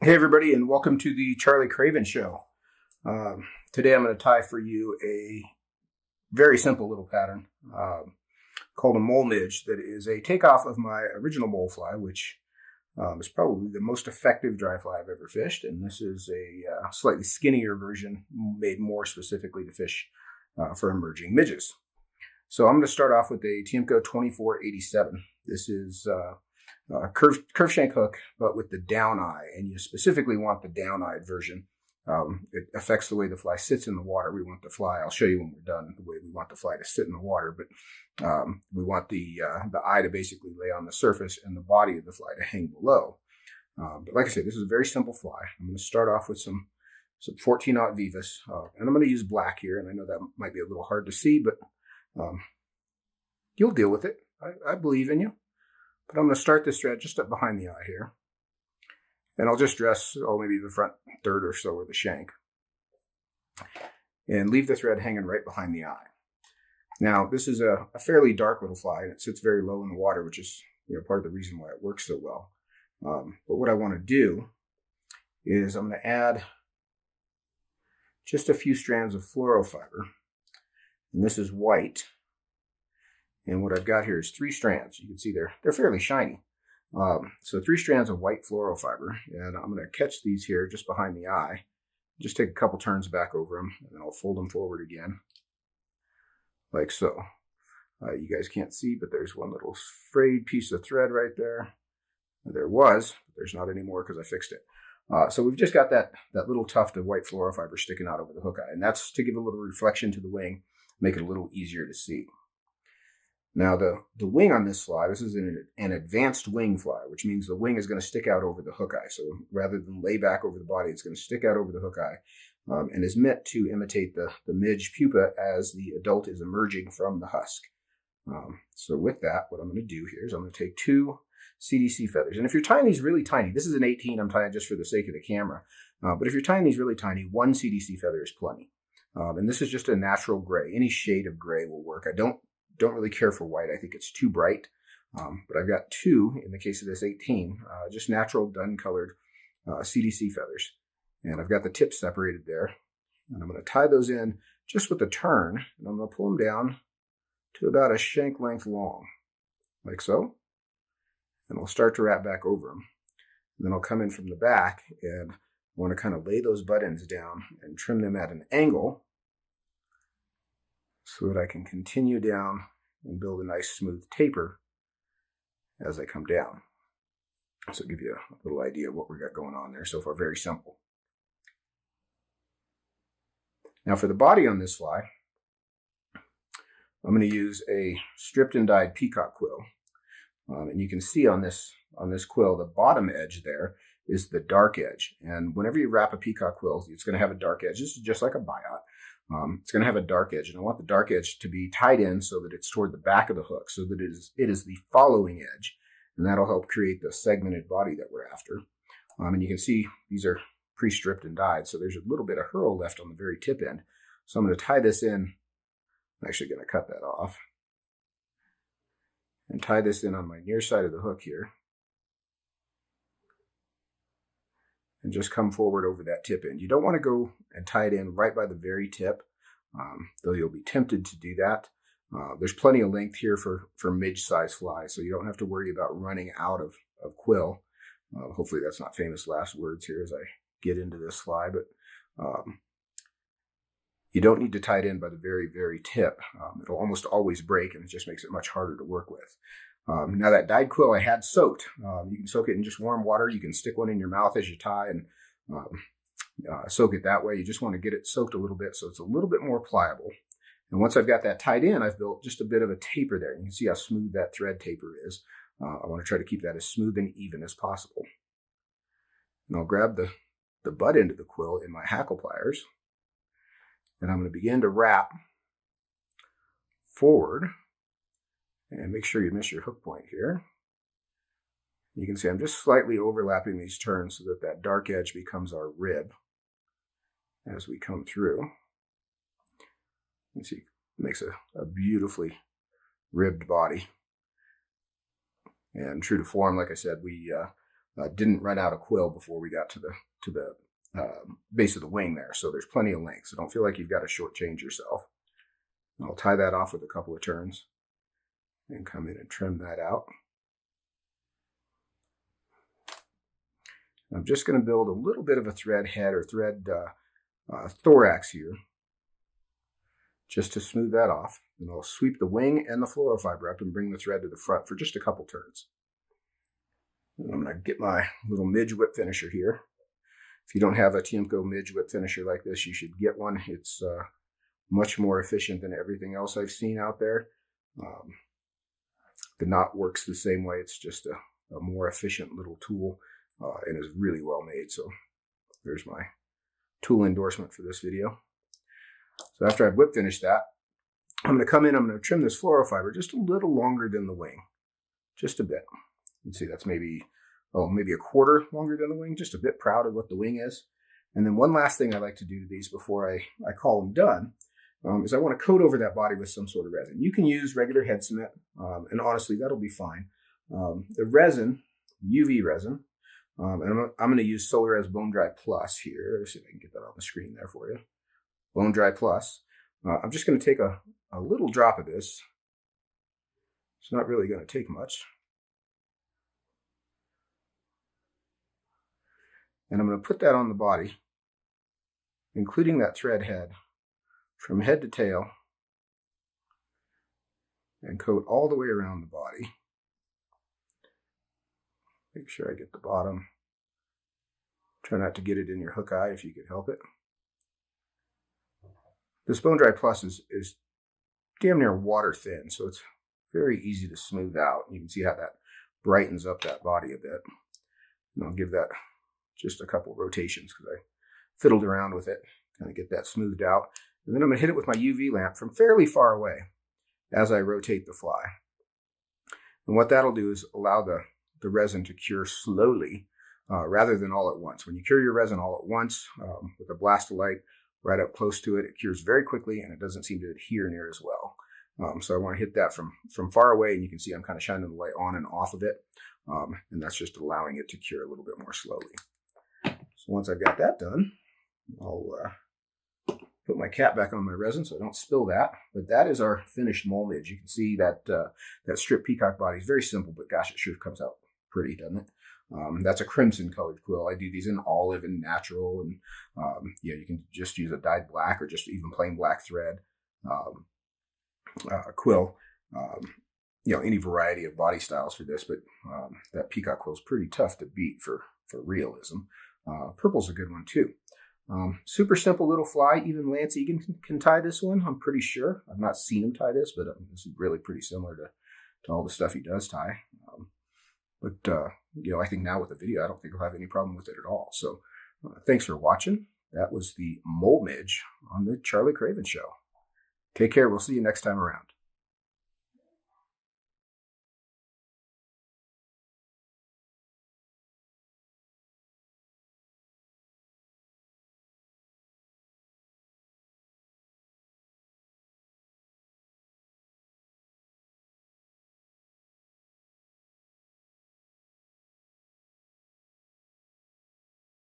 Hey everybody, and welcome to the Charlie Craven Show. Today I'm going to tie for you a very simple little pattern called a Mole Midge that is a takeoff of my original mole fly, which is probably the most effective dry fly I've ever fished. And this is a slightly skinnier version made more specifically to fish for emerging midges. So I'm going to start off with a TIEMCO 2487. This is curve shank hook, but with the down eye, and you specifically want the down-eyed version. It affects the way the fly sits in the water. We want the fly, I'll show you when we're done, the way we want the fly to sit in the water, but we want the eye to basically lay on the surface and the body of the fly to hang below. But like I said, this is a very simple fly. I'm going to start off with some 14-aught VEEVUS, and I'm going to use black here, and I know that might be a little hard to see, but you'll deal with it. I believe in you. But I'm going to start this thread just up behind the eye here. And I'll just dress, maybe the front third or so of the shank. And leave the thread hanging right behind the eye. Now, this is a fairly dark little fly, and it sits very low in the water, which is part of the reason why it works so well. But what I want to do is I'm going to add just a few strands of fluoro fiber. And this is white. And what I've got here is 3 strands. You can see they're fairly shiny. So 3 strands of white fluoro fiber. And I'm going to catch these here just behind the eye. Just take a couple turns back over them, and then I'll fold them forward again. Like so. You guys can't see, but there's one little frayed piece of thread right there. There was, but there's not anymore because I fixed it. So we've just got that little tuft of white fluoro fiber sticking out over the hook eye. And that's to give a little reflection to the wing, make it a little easier to see. Now the wing on this fly, this is an advanced wing fly, which means the wing is going to stick out over the hook eye. So rather than lay back over the body, it's going to stick out over the hook eye and is meant to imitate the midge pupa as the adult is emerging from the husk. So with that, what I'm going to do here is I'm going to take 2 CDC feathers. And if you're tying these really tiny, this is an 18, I'm tying just for the sake of the camera. But if you're tying these really tiny, 1 CDC feather is plenty. And this is just a natural gray. Any shade of gray will work. I don't really care for white. I think it's too bright. But I've got 2, in the case of this 18, just natural dun-colored CDC feathers. And I've got the tips separated there. And I'm going to tie those in just with a turn. And I'm going to pull them down to about a shank length long, like so. And I'll start to wrap back over them. And then I'll come in from the back, and I want to kind of lay those butt ends down and trim them at an angle, so that I can continue down and build a nice smooth taper as I come down. So give you a little idea of what we got going on there so far. Very simple. Now for the body on this fly, I'm going to use a stripped and dyed peacock quill. And you can see on this quill, the bottom edge there is the dark edge. And whenever you wrap a peacock quill, it's going to have a dark edge. This is just like a biot. It's going to have a dark edge, and I want the dark edge to be tied in so that it's toward the back of the hook, so that it is the following edge, and that'll help create the segmented body that we're after. And you can see these are pre-stripped and dyed, so there's a little bit of hurl left on the very tip end. So I'm going to tie this in. I'm actually going to cut that off and tie this in on my near side of the hook here. And just come forward over that tip end. You don't want to go and tie it in right by the very tip, though you'll be tempted to do that. There's plenty of length here for midge-size flies, so you don't have to worry about running out of quill. Hopefully that's not famous last words here as I get into this fly, but you don't need to tie it in by the very, very tip. It'll almost always break, and it just makes it much harder to work with. Now that dyed quill I had soaked. You can soak it in just warm water. You can stick one in your mouth as you tie and soak it that way. You just want to get it soaked a little bit so it's a little bit more pliable. And once I've got that tied in, I've built just a bit of a taper there. You can see how smooth that thread taper is. I want to try to keep that as smooth and even as possible. And I'll grab the butt end of the quill in my hackle pliers. And I'm going to begin to wrap forward. And make sure you miss your hook point here. You can see I'm just slightly overlapping these turns so that that dark edge becomes our rib as we come through. You can see it makes a beautifully ribbed body. And true to form, like I said, we didn't run out of quill before we got to the base of the wing there. So there's plenty of length. So don't feel like you've got to shortchange yourself. I'll tie that off with a couple of turns and come in and trim that out. I'm just going to build a little bit of a thread head or thread thorax here, just to smooth that off. And I'll sweep the wing and the fluoro fiber up and bring the thread to the front for just a couple turns. And I'm going to get my little midge whip finisher here. If you don't have a TIEMCO midge whip finisher like this, you should get one. It's much more efficient than everything else I've seen out there. The knot works the same way. It's just a more efficient little tool and is really well made. So there's my tool endorsement for this video. So after I've whip finished that, I'm going to come in, I'm going to trim this fluoro fiber just a little longer than the wing. Just a bit. You can see that's maybe a quarter longer than the wing, just a bit proud of what the wing is. And then one last thing I like to do to these before I call them done is I want to coat over that body with some sort of resin. You can use regular head cement, and honestly, that'll be fine. The resin, UV resin, and I'm going to use Solarez Bone Dry Plus here. Let's see if I can get that on the screen there for you. Bone Dry Plus. I'm just going to take a little drop of this. It's not really going to take much. And I'm going to put that on the body, including that thread head, from head to tail, and coat all the way around the body. Make sure I get the bottom. Try not to get it in your hook eye if you could help it. This Bone Dry Plus is damn near water thin, so it's very easy to smooth out. You can see how that brightens up that body a bit. And I'll give that just a couple rotations because I fiddled around with it, kind of get that smoothed out. And then I'm going to hit it with my UV lamp from fairly far away as I rotate the fly. And what that'll do is allow the resin to cure slowly rather than all at once. When you cure your resin all at once with a blast of light right up close to it, it cures very quickly and it doesn't seem to adhere near as well. So I want to hit that from far away, and you can see I'm kind of shining the light on and off of it. And that's just allowing it to cure a little bit more slowly. So once I've got that done, I'll put my cap back on my resin so I don't spill that. But that is our finished Mole Midge. You can see that that strip peacock body is very simple, but gosh, it sure comes out pretty, doesn't it? That's a crimson colored quill. I do these in olive and natural, and yeah, you can just use a dyed black or just even plain black thread quill. You know, any variety of body styles for this, but that peacock quill is pretty tough to beat for realism. Purple's a good one too. Super simple little fly. Even Lance Egan can tie this one, I'm pretty sure. I've not seen him tie this, but this is really pretty similar to all the stuff he does tie. You know, I think now with the video, I don't think I'll have any problem with it at all. So thanks for watching. That was the Mole Midge on the Charlie Craven Show. Take care. We'll see you next time around.